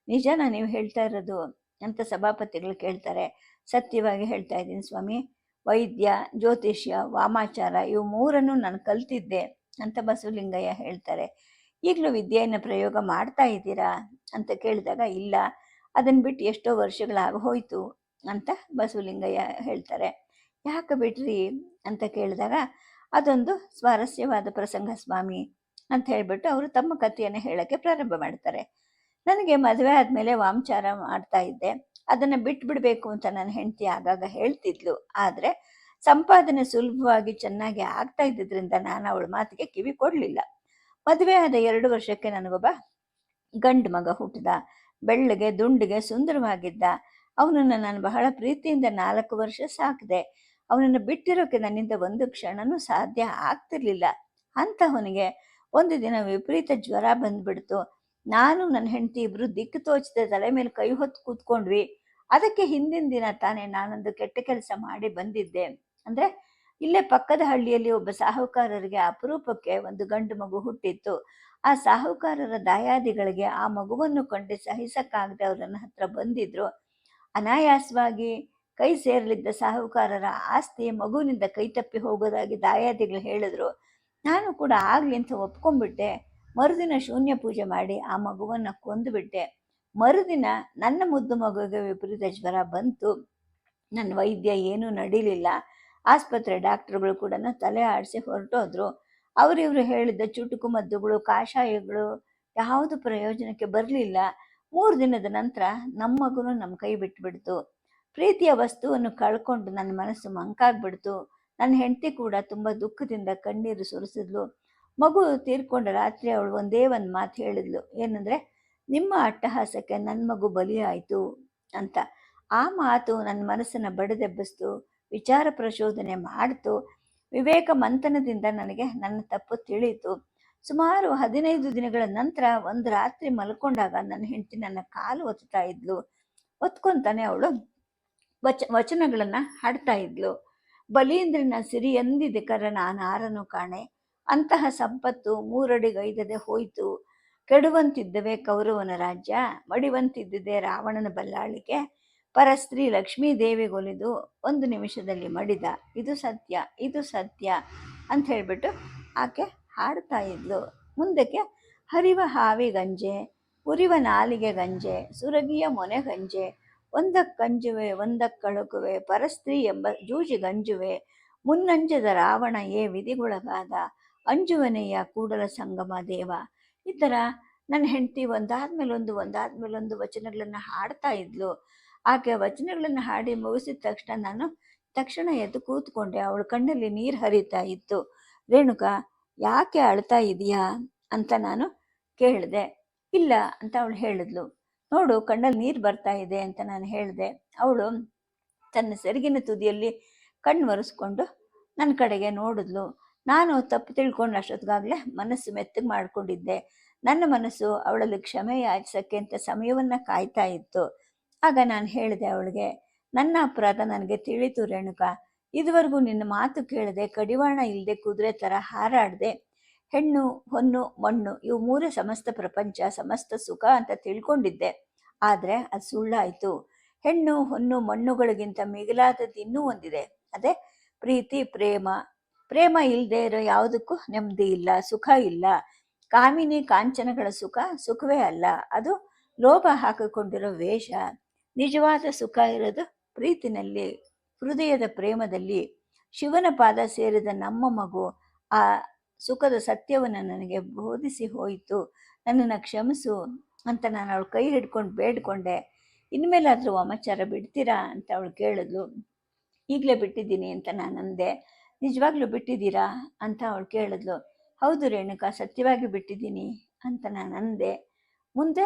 ನಿಜನಾ ನೀವು ಹೇಳ್ತಾ ಇರೋದು ಅಂತ ಸಭಾಪತಿಗಳು ಕೇಳ್ತಾರೆ. ಸತ್ಯವಾಗಿ ಹೇಳ್ತಾ ಇದ್ದೀನಿ ಸ್ವಾಮಿ, ವೈದ್ಯ, ಜ್ಯೋತಿಷ್ಯ, ವಾಮಾಚಾರ ಇವು 3 ನಾನು ಕಲ್ತಿದ್ದೆ ಅಂತ ಬಸವಲಿಂಗಯ್ಯ ಹೇಳ್ತಾರೆ. ಈಗಲೂ ವಿದ್ಯೆಯನ್ನು ಪ್ರಯೋಗ ಮಾಡ್ತಾ ಇದ್ದೀರಾ ಅಂತ ಕೇಳಿದಾಗ, ಇಲ್ಲ, ಅದನ್ನು ಬಿಟ್ಟು ಎಷ್ಟೋ ವರ್ಷಗಳಾಗ ಹೋಯಿತು ಅಂತ ಬಸವಲಿಂಗಯ್ಯ ಹೇಳ್ತಾರೆ. ಯಾಕೆ ಬಿಟ್ರಿ ಅಂತ ಕೇಳಿದಾಗ, ಅದೊಂದು ಸ್ವಾರಸ್ಯವಾದ ಪ್ರಸಂಗ ಸ್ವಾಮಿ. ಅಂತ ಹೇಳಿಬಿಟ್ಟು ಅವರು ತಮ್ಮ ಕಥೆಯನ್ನು ಹೇಳೋಕ್ಕೆ ಪ್ರಾರಂಭ ಮಾಡ್ತಾರೆ. ನನಗೆ ಮದುವೆ ಆದಮೇಲೆ ವಾಮಚಾರ ಮಾಡ್ತಾ ಇದ್ದೆ. ಅದನ್ನು ಬಿಟ್ಬಿಡಬೇಕು ಅಂತ ನನ್ನ ಹೆಂಡತಿ ಆಗಾಗ ಹೇಳ್ತಿದ್ಲು. ಆದರೆ ಸಂಪಾದನೆ ಸುಲಭವಾಗಿ ಚೆನ್ನಾಗಿ ಆಗ್ತಾ ಇದ್ದಿದ್ದರಿಂದ ನಾನು ಅವಳ ಮಾತಿಗೆ ಕಿವಿ ಕೊಡಲಿಲ್ಲ. ಮದುವೆ ಆದ 2 ವರ್ಷಕ್ಕೆ ನನಗೊಬ್ಬ ಗಂಡು ಮಗ ಹುಟ್ಟಿದ. ಬೆಳ್ಳಗೆ ದುಂಡಿಗೆ ಸುಂದರವಾಗಿದ್ದ. ಅವನನ್ನು ನಾನು ಬಹಳ ಪ್ರೀತಿಯಿಂದ 4 ವರ್ಷ ಸಾಕಿದೆ. ಅವನನ್ನು ಬಿಟ್ಟಿರೋಕ್ಕೆ ನನ್ನಿಂದ ಒಂದು ಕ್ಷಣನೂ ಸಾಧ್ಯ ಆಗ್ತಿರ್ಲಿಲ್ಲ. ಅಂಥವನಿಗೆ ಒಂದು ದಿನ ವಿಪರೀತ ಜ್ವರ ಬಂದ್ಬಿಡ್ತು. ನಾನು ನನ್ನ ಹೆಂಡತಿ ಇಬ್ಬರು ದಿಕ್ಕು ತೋಚದೆ ತಲೆ ಮೇಲೆ ಕೈ ಹೊತ್ತು ಕೂತ್ಕೊಂಡ್ವಿ. ಅದಕ್ಕೆ ಹಿಂದಿನ ದಿನ ತಾನೇ ನಾನೊಂದು ಕೆಟ್ಟ ಕೆಲಸ ಮಾಡಿ ಬಂದಿದ್ದೆ. ಅಂದರೆ ಇಲ್ಲೇ ಪಕ್ಕದ ಹಳ್ಳಿಯಲ್ಲಿ ಒಬ್ಬ ಸಾಹುಕಾರರಿಗೆ ಅಪರೂಪಕ್ಕೆ ಒಂದು ಗಂಡು ಮಗು ಹುಟ್ಟಿತ್ತು. ಆ ಸಾಹುಕಾರರ ದಾಯಾದಿಗಳಿಗೆ ಆ ಮಗುವನ್ನು ಕಂಡು ಸಹಿಸಕ್ಕಾಗದೆ ಅವ್ರ ನನ್ನ ಹತ್ರ ಬಂದಿದ್ರು. ಅನಾಯಾಸವಾಗಿ ಕೈ ಸೇರಲಿದ್ದ ಸಾಹುಕಾರರ ಆಸ್ತಿ ಮಗುವಿನಿಂದ ಕೈ ತಪ್ಪಿ ಹೋಗೋದಾಗಿ ದಾಯಾದಿಗಳು ಹೇಳಿದ್ರು. ನಾನು ಕೂಡ ಆಗಲಿ ಅಂತ ಒಪ್ಕೊಂಡ್ಬಿಟ್ಟೆ. ಮರುದಿನ ಶೂನ್ಯ ಪೂಜೆ ಮಾಡಿ ಆ ಮಗುವನ್ನು ಕೊಂದುಬಿಟ್ಟೆ. ಮರುದಿನ ನನ್ನ ಮುದ್ದು ಮಗುವಿಗೆ ವಿಪರೀತ ಜ್ವರ ಬಂತು. ನನ್ನ ವೈದ್ಯ ಏನೂ ನಡೀಲಿಲ್ಲ. ಆಸ್ಪತ್ರೆ ಡಾಕ್ಟರ್ಗಳು ಕೂಡ ತಲೆ ಆಡಿಸಿ ಹೊರಟೋದ್ರು. ಅವರಿವರು ಹೇಳಿದ್ದ ಚುಟುಕು ಮದ್ದುಗಳು ಕಾಷಾಯಗಳು ಯಾವುದು ಪ್ರಯೋಜನಕ್ಕೆ ಬರಲಿಲ್ಲ. 3 ದಿನದ ನಂತರ ನಮ್ಮ ಮಗುನು ನಮ್ಮ ಕೈ ಬಿಟ್ಬಿಡ್ತು. ಪ್ರೀತಿಯ ವಸ್ತುವನ್ನು ಕಳ್ಕೊಂಡು ನನ್ನ ಮನಸ್ಸು ಮಂಕಾಗ್ಬಿಡ್ತು. ನನ್ನ ಹೆಂಡತಿ ಕೂಡ ತುಂಬ ದುಃಖದಿಂದ ಕಣ್ಣೀರು ಸುರಿಸಿದ್ಲು. ಮಗು ತೀರ್ಕೊಂಡ ರಾತ್ರಿ ಅವಳು ಒಂದೇ ಒಂದು ಮಾತು ಹೇಳಿದ್ಲು. ಏನಂದರೆ, ನಿಮ್ಮ ಅಟ್ಟಹಾಸಕ್ಕೆ ನನ್ನ ಮಗು ಬಲಿಯಾಯಿತು ಅಂತ. ಆ ಮಾತು ನನ್ನ ಮನಸ್ಸನ್ನು ಬಡಿದೆಬ್ಬಿಸ್ತು, ವಿಚಾರ ಪ್ರಚೋದನೆ ಮಾಡಿತು. ವಿವೇಕ ಮಂಥನದಿಂದ ನನಗೆ ನನ್ನ ತಪ್ಪು ತಿಳಿಯಿತು. ಸುಮಾರು 15 ದಿನಗಳ ನಂತರ ಒಂದು ರಾತ್ರಿ ಮಲ್ಕೊಂಡಾಗ ನನ್ನ ಹೆಂಡತಿ ನನ್ನ ಕಾಲು ಒತ್ತಾ ಇದ್ಲು. ಒತ್ಕೊಂತಾನೆ ಅವಳು ವಚನಗಳನ್ನು ಹಾಡ್ತಾ ಇದ್ಲು. ಬಲೀಂದ್ರನ ಸಿರಿ ಎಂದಿದೆ ಕರ ನಾನಾರನು ಕಾಣೆ, ಅಂತಹ ಸಂಪತ್ತು 3 ಅಡಿಗೈದದೆ ಹೋಯಿತು. ಕೆಡುವಂತಿದ್ದವೇ ಕೌರವನ ರಾಜ್ಯ, ಮಡಿವಂತಿದ್ದಿದೆ ರಾವಣನ ಬಲ್ಲಾಳಿಕೆ. ಪರಸ್ತ್ರೀ ಲಕ್ಷ್ಮೀದೇವಿಗೊಲಿದು 1 ನಿಮಿಷದಲ್ಲಿ ಮಡಿದ, ಇದು ಸತ್ಯ ಇದು ಸತ್ಯ ಅಂತ ಹೇಳಿಬಿಟ್ಟು ಆಕೆ ಹಾಡ್ತಾ ಇದ್ಲು. ಮುಂದಕ್ಕೆ ಹರಿವ ಹಾವಿ ಗಂಜೆ, ಉರಿವ ನಾಲಿಗೆ ಗಂಜೆ, ಸುರಗಿಯ ಮೊನೆ ಗಂಜೆ, ಒಂದಕ್ಕಂಜುವೆ ಒಂದಕ್ಕಳುಕುವೆ, ಪರಸ್ತ್ರೀ ಎಂಬ ಜೂಜಿ ಗಂಜುವೆ, ಮುನ್ನಂಜದ ರಾವಣ ಏ ವಿಧಿಗೊಳಗಾದ, ಅಂಜುವನೆಯ ಕೂಡಲ ಸಂಗಮ ದೇವ. ಈ ಥರ ನನ್ನ ಹೆಂಡತಿ ಒಂದಾದ್ಮೇಲೊಂದು ವಚನಗಳನ್ನು ಹಾಡ್ತಾ ಇದ್ಲು. ಆಕೆ ವಚನಗಳನ್ನು ಹಾಡಿ ಮುಗಿಸಿದ ತಕ್ಷಣ ನಾನು ಎದ್ದು ಕೂತ್ಕೊಂಡೆ. ಅವಳ ಕಣ್ಣಲ್ಲಿ ನೀರು ಹರಿತಾ ಇತ್ತು. ರೇಣುಕಾ, ಯಾಕೆ ಅಳ್ತಾ ಇದೆಯಾ ಅಂತ ನಾನು ಕೇಳಿದೆ. ಇಲ್ಲ ಅಂತ ಅವಳು ಹೇಳಿದ್ಲು. ನೋಡು, ಕಣ್ಣಲ್ಲಿ ನೀರು ಬರ್ತಾ ಇದೆ ಅಂತ ನಾನು ಹೇಳಿದೆ. ಅವಳು ತನ್ನ ಸೆರಗಿನ ತುದಿಯಲ್ಲಿ ಕಣ್ಣು ಒರೆಸ್ಕೊಂಡು ನನ್ನ ಕಡೆಗೆ ನೋಡಿದ್ಲು. ನಾನು ತಪ್ಪು ತಿಳ್ಕೊಂಡು ಅಷ್ಟೊತ್ತಿಗಾಗಲೇ ಮನಸ್ಸು ಮೆತ್ತಗೆ ಮಾಡಿಕೊಂಡಿದ್ದೆ. ನನ್ನ ಮನಸ್ಸು ಅವಳಲ್ಲಿ ಕ್ಷಮೆ ಯಾಚಿಸೋಕ್ಕೆ ಅಂತ ಸಮಯವನ್ನು ಕಾಯ್ತಾ ಇತ್ತು. ಆಗ ನಾನು ಹೇಳಿದೆ ಅವಳಿಗೆ, ನನ್ನ ಅಪರಾಧ ನನಗೆ ತಿಳಿತು ರೇಣುಕಾ. ಇದುವರೆಗೂ ನಿನ್ನ ಮಾತು ಕೇಳದೆ, ಕಡಿವಾಣ ಇಲ್ಲದೆ ಕುದುರೆ ಥರ ಹಾರಾಡದೆ, ಹೆಣ್ಣು ಹೊನ್ನು ಮಣ್ಣು ಇವು 3 ಸಮಸ್ತ ಪ್ರಪಂಚ ಸಮಸ್ತ ಸುಖ ಅಂತ ತಿಳ್ಕೊಂಡಿದ್ದೆ. ಆದರೆ ಅದು ಸುಳ್ಳಾಯಿತು. ಹೆಣ್ಣು ಹೊನ್ನು ಮಣ್ಣುಗಳಿಗಿಂತ ಮಿಗಿಲಾದದ್ದು ಇನ್ನೂ ಒಂದಿದೆ. ಅದೇ ಪ್ರೀತಿ ಪ್ರೇಮ. ಪ್ರೇಮ ಇಲ್ಲದೆ ಇರೋ ಯಾವುದಕ್ಕೂ ನೆಮ್ಮದಿ ಇಲ್ಲ, ಸುಖ ಇಲ್ಲ. ಕಾಮಿನಿ ಕಾಂಚನಗಳ ಸುಖವೇ ಅಲ್ಲ, ಅದು ಲೋಭ ಹಾಕಿಕೊಂಡಿರೋ ವೇಷ. ನಿಜವಾದ ಸುಖ ಇರೋದು ಪ್ರೀತಿನಲ್ಲಿ, ಹೃದಯದ ಪ್ರೇಮದಲ್ಲಿ. ಶಿವನ ಪಾದ ಸೇರಿದ ನಮ್ಮ ಮಗು ಆ ಸುಖದ ಸತ್ಯವನ್ನು ನನಗೆ ಬೋಧಿಸಿ ಹೋಯಿತು. ನನ್ನನ್ನು ಕ್ಷಮಿಸು ಅಂತ ನಾನು ಅವಳು ಕೈ ಹಿಡ್ಕೊಂಡು ಬೇಡ್ಕೊಂಡೆ. ಇನ್ಮೇಲಾದರೂ ವಾಮಾಚಾರ ಬಿಡ್ತೀರಾ ಅಂತ ಅವಳು ಕೇಳಿದ್ಲು. ಈಗಲೇ ಬಿಟ್ಟಿದ್ದೀನಿ ಅಂತ ನಾನು ಅಂದೆ. ನಿಜವಾಗ್ಲೂ ಬಿಟ್ಟಿದ್ದೀರಾ ಅಂತ ಅವಳು ಕೇಳಿದ್ಲು. ಹೌದು ರೇಣುಕಾ, ಸತ್ಯವಾಗಿ ಬಿಟ್ಟಿದ್ದೀನಿ ಅಂತ ನಾನು ಅಂದೆ. ಮುಂದೆ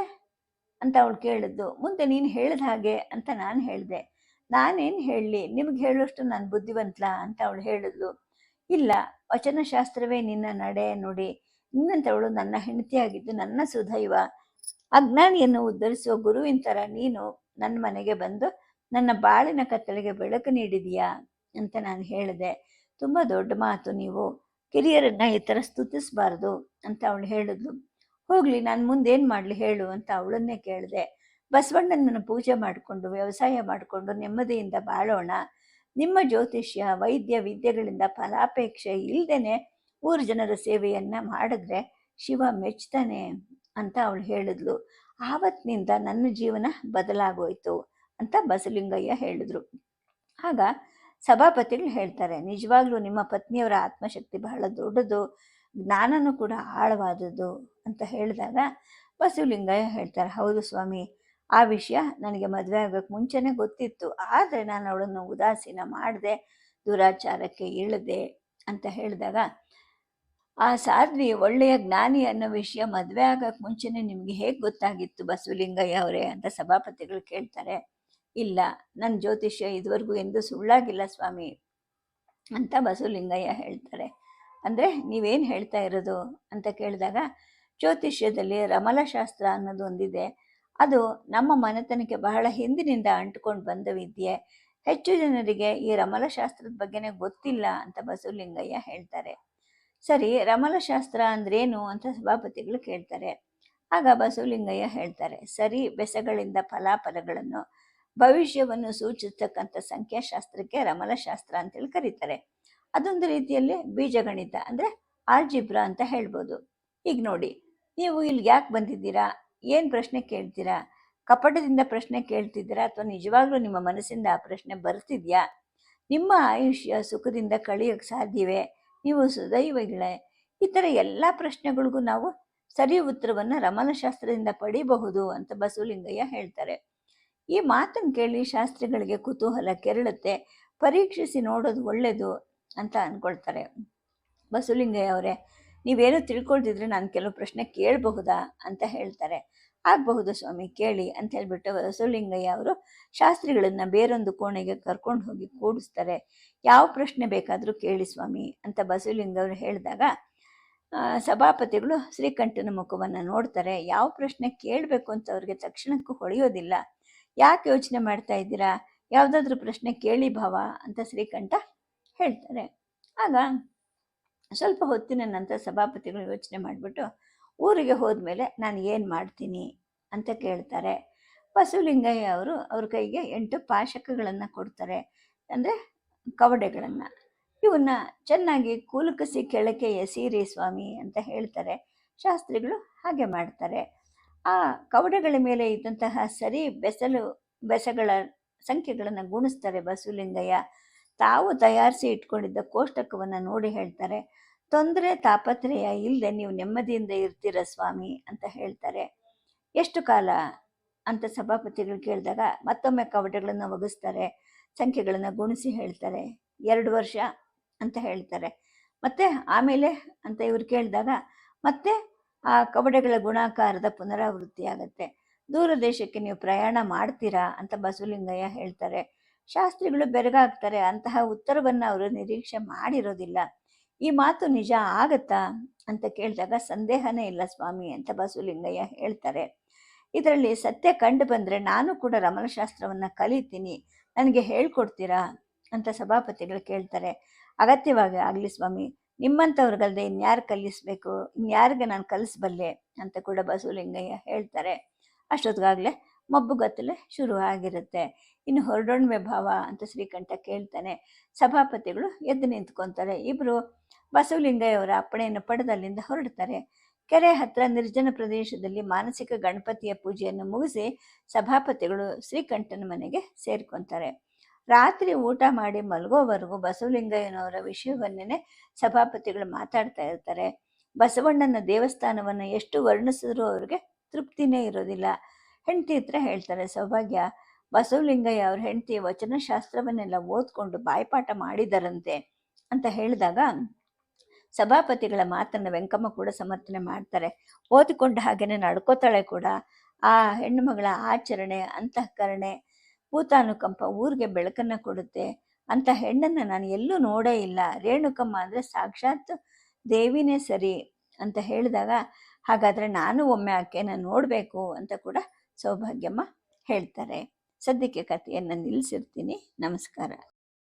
ಅಂತ ಅವಳು ಕೇಳಿದ್ಲು. ಮುಂದೆ ನೀನು ಹೇಳಿದ ಹಾಗೆ ಅಂತ ನಾನು ಹೇಳಿದೆ. ನಾನೇನು ಹೇಳಲಿ, ನಿಮ್ಗೆ ಹೇಳೋಷ್ಟು ನಾನು ಬುದ್ಧಿವಂತಲ ಅಂತ ಅವಳು ಹೇಳಿದ್ಲು. ಇಲ್ಲ, ವಚನಶಾಸ್ತ್ರವೇ ನಿನ್ನ ನಡೆ ನುಡಿ. ನಿನ್ನಂಥವಳು ನನ್ನ ಹೆಂಡತಿಯಾಗಿದ್ದು ನನ್ನ ಸುದೈವ. ಅಜ್ಞಾನಿಯನ್ನು ಉದ್ಧರಿಸುವ ಗುರುವಿನ ಥರ ನೀನು ನನ್ನ ಮನೆಗೆ ಬಂದು ನನ್ನ ಬಾಳಿನ ಕತ್ತಲೆಗೆ ಬೆಳಕು ನೀಡಿದೀಯಾ ಅಂತ ನಾನು ಹೇಳಿದೆ. ತುಂಬ ದೊಡ್ಡ ಮಾತು, ನೀವು ಕಿರಿಯರನ್ನು ಈ ಥರ ಸ್ತುತಿಸಬಾರ್ದು ಅಂತ ಅವಳು ಹೇಳಿದ್ಲು. ಹೋಗಲಿ, ನಾನು ಮುಂದೇನು ಮಾಡಲಿ ಹೇಳು ಅಂತ ಅವಳನ್ನೇ ಕೇಳಿದೆ. ಬಸವಣ್ಣನನ್ನು ಪೂಜೆ ಮಾಡಿಕೊಂಡು ವ್ಯವಸಾಯ ಮಾಡಿಕೊಂಡು ನೆಮ್ಮದಿಯಿಂದ ಬಾಳೋಣ. ನಿಮ್ಮ ಜ್ಯೋತಿಷ್ಯ ವೈದ್ಯ ವಿದ್ಯೆಗಳಿಂದ ಫಲಾಪೇಕ್ಷೆ ಇಲ್ಲದೇ 3 ಜನರ ಸೇವೆಯನ್ನು ಮಾಡಿದ್ರೆ ಶಿವ ಮೆಚ್ತಾನೆ ಅಂತ ಅವಳು ಹೇಳಿದ್ಲು. ಆವತ್ತಿನಿಂದ ನನ್ನ ಜೀವನ ಬದಲಾಗೋಯ್ತು ಅಂತ ಬಸಲಿಂಗಯ್ಯ ಹೇಳಿದ್ರು. ಆಗ ಸಭಾಪತಿಗಳು ಹೇಳ್ತಾರೆ, ನಿಜವಾಗ್ಲೂ ನಿಮ್ಮ ಪತ್ನಿಯವರ ಆತ್ಮಶಕ್ತಿ ಬಹಳ ದೊಡ್ಡದು. ಜ್ಞಾನನೂ ಕೂಡ ಆಳವಾದದ್ದು ಅಂತ ಹೇಳಿದಾಗ ಬಸವಲಿಂಗಯ್ಯ ಹೇಳ್ತಾರೆ, ಹೌದು ಸ್ವಾಮಿ, ಆ ವಿಷಯ ನನಗೆ ಮದುವೆ ಆಗೋಕ್ಕೆ ಮುಂಚೆನೇ ಗೊತ್ತಿತ್ತು, ಆದರೆ ನಾನು ಅವಳನ್ನು ಉದಾಸೀನ ಮಾಡಿದೆ, ದುರಾಚಾರಕ್ಕೆ ಇಳಿದೆ ಅಂತ ಹೇಳಿದಾಗ, ಆ ಸಾಧ್ವಿ ಒಳ್ಳೆಯ ಜ್ಞಾನಿ ಅನ್ನೋ ವಿಷಯ ಮದುವೆ ಆಗೋಕ್ಕೆ ಮುಂಚೆನೇ ನಿಮಗೆ ಹೇಗೆ ಗೊತ್ತಾಗಿತ್ತು ಬಸವಲಿಂಗಯ್ಯ ಅವರೇ ಅಂತ ಸಭಾಪತಿಗಳು ಕೇಳ್ತಾರೆ. ಇಲ್ಲ, ನನ್ನ ಜ್ಯೋತಿಷ್ಯ ಇದುವರೆಗೂ ಎಂದೂ ಸುಳ್ಳಾಗಿಲ್ಲ ಸ್ವಾಮಿ ಅಂತ ಬಸವಲಿಂಗಯ್ಯ ಹೇಳ್ತಾರೆ. ಅಂದರೆ ನೀವೇನು ಹೇಳ್ತಾ ಇರೋದು ಅಂತ ಕೇಳಿದಾಗ, ಜ್ಯೋತಿಷ್ಯದಲ್ಲಿ ರಮಲಶಾಸ್ತ್ರ ಅನ್ನೋದು ಒಂದಿದೆ. ಅದು ನಮ್ಮ ಮನೆತನಕ್ಕೆ ಬಹಳ ಹಿಂದಿನಿಂದ ಅಂಟ್ಕೊಂಡು ಬಂದ ವಿದ್ಯೆ. ಹೆಚ್ಚು ಜನರಿಗೆ ಈ ರಮಲಶಾಸ್ತ್ರದ ಬಗ್ಗೆನೇ ಗೊತ್ತಿಲ್ಲ ಅಂತ ಬಸವಲಿಂಗಯ್ಯ ಹೇಳ್ತಾರೆ. ಸರಿ, ರಮಲಶಾಸ್ತ್ರ ಅಂದ್ರೇನು ಅಂತ ಸಭಾಪತಿಗಳು ಕೇಳ್ತಾರೆ. ಆಗ ಬಸವಲಿಂಗಯ್ಯ ಹೇಳ್ತಾರೆ, ಸರಿ ಬೆಸಗಳಿಂದ ಫಲಾಫಲಗಳನ್ನು ಭವಿಷ್ಯವನ್ನು ಸೂಚಿಸ್ತಕ್ಕಂಥ ಸಂಖ್ಯಾಶಾಸ್ತ್ರಕ್ಕೆ ರಮಲಶಾಸ್ತ್ರ ಅಂತೇಳಿ ಕರೀತಾರೆ. ಅದೊಂದು ರೀತಿಯಲ್ಲಿ ಬೀಜಗಣಿತ, ಅಂದರೆ ಆಲ್ಜಿಬ್ರಾ ಅಂತ ಹೇಳ್ಬೋದು. ಈಗ ನೋಡಿ, ನೀವು ಇಲ್ಲಿಗೆ ಯಾಕೆ ಬಂದಿದ್ದೀರಾ, ಏನು ಪ್ರಶ್ನೆ ಕೇಳ್ತೀರಾ, ಕಪಟದಿಂದ ಪ್ರಶ್ನೆ ಕೇಳ್ತಿದ್ದೀರಾ ಅಥವಾ ನಿಜವಾಗ್ಲೂ ನಿಮ್ಮ ಮನಸ್ಸಿಂದ ಆ ಪ್ರಶ್ನೆ ಬರ್ತಿದ್ಯಾ, ನಿಮ್ಮ ಆಯುಷ್ಯ ಸುಖದಿಂದ ಕಳೆಯೋಕ್ಕೆ ಸಾಧ್ಯವೇ, ನೀವು ಸುದೈವಗಳೇ, ಈ ಥರ ಎಲ್ಲ ಪ್ರಶ್ನೆಗಳಿಗೂ ನಾವು ಸರಿ ಉತ್ತರವನ್ನು ರಮಲಶಾಸ್ತ್ರದಿಂದ ಪಡಿಬಹುದು ಅಂತ ಬಸವಲಿಂಗಯ್ಯ ಹೇಳ್ತಾರೆ. ಈ ಮಾತನ್ನು ಕೇಳಿ ಶಾಸ್ತ್ರಿಗಳಿಗೆ ಕುತೂಹಲ ಕೆರಳುತ್ತೆ. ಪರೀಕ್ಷಿಸಿ ನೋಡೋದು ಒಳ್ಳೆಯದು ಅಂತ ಅಂದ್ಕೊಳ್ತಾರೆ. ಬಸವಲಿಂಗಯ್ಯ ಅವರೇ, ನೀವೇನು ತಿಳ್ಕೊಳ್ತಿದ್ರೆ ನಾನು ಕೆಲವು ಪ್ರಶ್ನೆ ಕೇಳಬಹುದಾ ಅಂತ ಹೇಳ್ತಾರೆ. ಆಗಬಹುದು ಸ್ವಾಮಿ, ಕೇಳಿ ಅಂತ ಹೇಳ್ಬಿಟ್ಟು ಬಸವಲಿಂಗಯ್ಯ ಅವರು ಶಾಸ್ತ್ರಿಗಳನ್ನು ಬೇರೊಂದು ಕೋಣೆಗೆ ಕರ್ಕೊಂಡು ಹೋಗಿ ಕೂಡಿಸ್ತಾರೆ. ಯಾವ ಪ್ರಶ್ನೆ ಬೇಕಾದರೂ ಕೇಳಿ ಸ್ವಾಮಿ ಅಂತ ಬಸವಲಿಂಗ ಅವರು ಹೇಳಿದಾಗ, ಸಭಾಪತಿಗಳು ಶ್ರೀಕಂಠನ ಮುಖವನ್ನು ನೋಡ್ತಾರೆ. ಯಾವ ಪ್ರಶ್ನೆ ಕೇಳಬೇಕು ಅಂತ ಅವ್ರಿಗೆ ತಕ್ಷಣಕ್ಕೂ ಹೊಳೆಯೋದಿಲ್ಲ. ಯಾಕೆ ಯೋಚನೆ ಮಾಡ್ತಾ ಇದ್ದೀರಾ, ಯಾವುದಾದ್ರೂ ಪ್ರಶ್ನೆ ಕೇಳಿ ಭಾವ ಅಂತ ಶ್ರೀಕಂಠ ಹೇಳ್ತಾರೆ. ಆಗ ಸ್ವಲ್ಪ ಹೊತ್ತಿನ ನಂತರ ಸಭಾಪತಿಗಳು ಯೋಚನೆ ಮಾಡಿಬಿಟ್ಟು, ಊರಿಗೆ ಹೋದ್ಮೇಲೆ ನಾನು ಏನು ಮಾಡ್ತೀನಿ ಅಂತ ಕೇಳ್ತಾರೆ. ಬಸವಲಿಂಗಯ್ಯ ಅವರು ಅವ್ರ ಕೈಗೆ 8 ಪಾಶಕಗಳನ್ನು ಕೊಡ್ತಾರೆ, ಅಂದರೆ ಕವಡೆಗಳನ್ನು. ಇವನ್ನ ಚೆನ್ನಾಗಿ ಕೂಲುಕಸಿ ಕೆಳಕ್ಕೆ ಎಸೀರಿ ಸ್ವಾಮಿ ಅಂತ ಹೇಳ್ತಾರೆ. ಶಾಸ್ತ್ರಿಗಳು ಹಾಗೆ ಮಾಡ್ತಾರೆ. ಆ ಕವಡೆಗಳ ಮೇಲೆ ಇದ್ದಂತಹ ಸರಿ ಬೆಸಗಳ ಸಂಖ್ಯೆಗಳನ್ನು ಗುಣಿಸ್ತಾರೆ ಬಸವಲಿಂಗಯ್ಯ. ತಾವು ತಯಾರಿಸಿ ಇಟ್ಕೊಂಡಿದ್ದ ಕೋಷ್ಟಕವನ್ನು ನೋಡಿ ಹೇಳ್ತಾರೆ, ತೊಂದರೆ ತಾಪತ್ರಯ ಇಲ್ಲದೆ ನೀವು ನೆಮ್ಮದಿಯಿಂದ ಇರ್ತೀರ ಸ್ವಾಮಿ ಅಂತ ಹೇಳ್ತಾರೆ. ಎಷ್ಟು ಕಾಲ ಅಂತ ಸಭಾಪತಿಗಳು ಕೇಳಿದಾಗ ಮತ್ತೊಮ್ಮೆ ಕವಡೆಗಳನ್ನು ಒಗಿಸ್ತಾರೆ, ಸಂಖ್ಯೆಗಳನ್ನು ಗುಣಿಸಿ ಹೇಳ್ತಾರೆ. 2 ವರ್ಷ ಅಂತ ಹೇಳ್ತಾರೆ. ಮತ್ತೆ ಆಮೇಲೆ ಅಂತ ಇವ್ರು ಕೇಳಿದಾಗ ಮತ್ತೆ ಆ ಕವಡೆಗಳ ಗುಣಾಕಾರದ ಪುನರಾವೃತ್ತಿ ಆಗುತ್ತೆ. ದೂರ ದೇಶಕ್ಕೆ ನೀವು ಪ್ರಯಾಣ ಮಾಡ್ತೀರಾ ಅಂತ ಬಸವಲಿಂಗಯ್ಯ ಹೇಳ್ತಾರೆ. ಶಾಸ್ತ್ರಿಗಳು ಬೆರಗಾಗ್ತಾರೆ. ಅಂತಹ ಉತ್ತರವನ್ನು ಅವರು ನಿರೀಕ್ಷೆ ಮಾಡಿರೋದಿಲ್ಲ. ಈ ಮಾತು ನಿಜ ಆಗತ್ತಾ ಅಂತ ಕೇಳಿದಾಗ, ಸಂದೇಹನೇ ಇಲ್ಲ ಸ್ವಾಮಿ ಅಂತ ಬಸವಲಿಂಗಯ್ಯ ಹೇಳ್ತಾರೆ. ಇದರಲ್ಲಿ ಸತ್ಯ ಕಂಡು ಬಂದರೆ ನಾನು ಕೂಡ ರಮಲಶಾಸ್ತ್ರವನ್ನು ಕಲಿತೀನಿ, ನನಗೆ ಹೇಳ್ಕೊಡ್ತೀರಾ ಅಂತ ಸಭಾಪತಿಗಳು ಕೇಳ್ತಾರೆ. ಅಗತ್ಯವಾಗಿ ಆಗಲಿ ಸ್ವಾಮಿ, ನಿಮ್ಮಂಥವ್ರಿಗಲ್ದೆ ಇನ್ಯಾರು ಕಲಿಸ್ಬೇಕು, ಇನ್ಯಾರಿಗೆ ನಾನು ಕಲಿಸ್ಬಲ್ಲೆ ಅಂತ ಕೂಡ ಬಸವಲಿಂಗಯ್ಯ ಹೇಳ್ತಾರೆ. ಅಷ್ಟೊತ್ತಿಗಾಗಲೇ ಮಬ್ಬುಗತ್ತಲೆ ಶುರು ಆಗಿರುತ್ತೆ. ಇನ್ನು ಹೊರಡೋಣ್ಮೆ ಭಾವ ಅಂತ ಶ್ರೀಕಂಠ ಕೇಳ್ತಾನೆ. ಸಭಾಪತಿಗಳು ಎದ್ದು ನಿಂತ್ಕೊತಾರೆ. ಇಬ್ಬರು ಬಸವಲಿಂಗಯ್ಯವರ ಅಪ್ಪಣೆಯನ್ನು ಪಡೆದು ಅಲ್ಲಿಂದ ಹೊರಡ್ತಾರೆ. ಕೆರೆ ಹತ್ರ ನಿರ್ಜನ ಪ್ರದೇಶದಲ್ಲಿ ಮಾನಸಿಕ ಗಣಪತಿಯ ಪೂಜೆಯನ್ನು ಮುಗಿಸಿ ಸಭಾಪತಿಗಳು ಶ್ರೀಕಂಠನ ಮನೆಗೆ ಸೇರ್ಕೊತಾರೆ. ರಾತ್ರಿ ಊಟ ಮಾಡಿ ಮಲಗೋವರೆಗೂ ಬಸವಲಿಂಗಯ್ಯನವರ ವಿಷಯವನ್ನೇ ಸಭಾಪತಿಗಳು ಮಾತಾಡ್ತಾ ಇರ್ತಾರೆ. ಬಸವಣ್ಣನ ದೇವಸ್ಥಾನವನ್ನು ಎಷ್ಟು ವರ್ಣಿಸಿದ್ರೂ ಅವ್ರಿಗೆ ತೃಪ್ತಿನೇ ಇರೋದಿಲ್ಲ. ಹೆಂಡತಿ ಹತ್ರ ಹೇಳ್ತಾರೆ, ಸೌಭಾಗ್ಯ, ಬಸವಲಿಂಗಯ್ಯ ಅವ್ರ ಹೆಂಡತಿ ವಚನಶಾಸ್ತ್ರವನ್ನೆಲ್ಲ ಓದ್ಕೊಂಡು ಬಾಯ್ಪಾಠ ಮಾಡಿದರಂತೆ ಅಂತ ಹೇಳಿದಾಗ ಸಭಾಪತಿಗಳ ಮಾತನ್ನು ವೆಂಕಮ್ಮ ಕೂಡ ಸಮರ್ಥನೆ ಮಾಡ್ತಾರೆ. ಓದಿಕೊಂಡ ಹಾಗೇನೆ ನಡ್ಕೋತಾಳೆ ಕೂಡ. ಆ ಹೆಣ್ಣು ಮಗಳ ಆಚರಣೆ, ಅಂತಃಕರಣೆ, ಭೂತಾನುಕಂಪ ಊರಿಗೆ ಬೆಳಕನ್ನು ಕೊಡುತ್ತೆ. ಅಂಥ ಹೆಣ್ಣನ್ನು ನಾನು ಎಲ್ಲೂ ನೋಡೇ ಇಲ್ಲ. ರೇಣುಕಮ್ಮ ಅಂದರೆ ಸಾಕ್ಷಾತ್ ದೇವಿನೇ ಸರಿ ಅಂತ ಹೇಳಿದಾಗ, ಹಾಗಾದರೆ ನಾನು ಒಮ್ಮೆ ಆಕೆಯನ್ನು ನೋಡಬೇಕು ಅಂತ ಕೂಡ ಸೌಭಾಗ್ಯಮ್ಮ ಹೇಳ್ತಾರೆ. ಸದ್ಯಕ್ಕೆ ಕಥೆಯನ್ನು ನಿಲ್ಲಿಸಿರ್ತೀನಿ. ನಮಸ್ಕಾರ.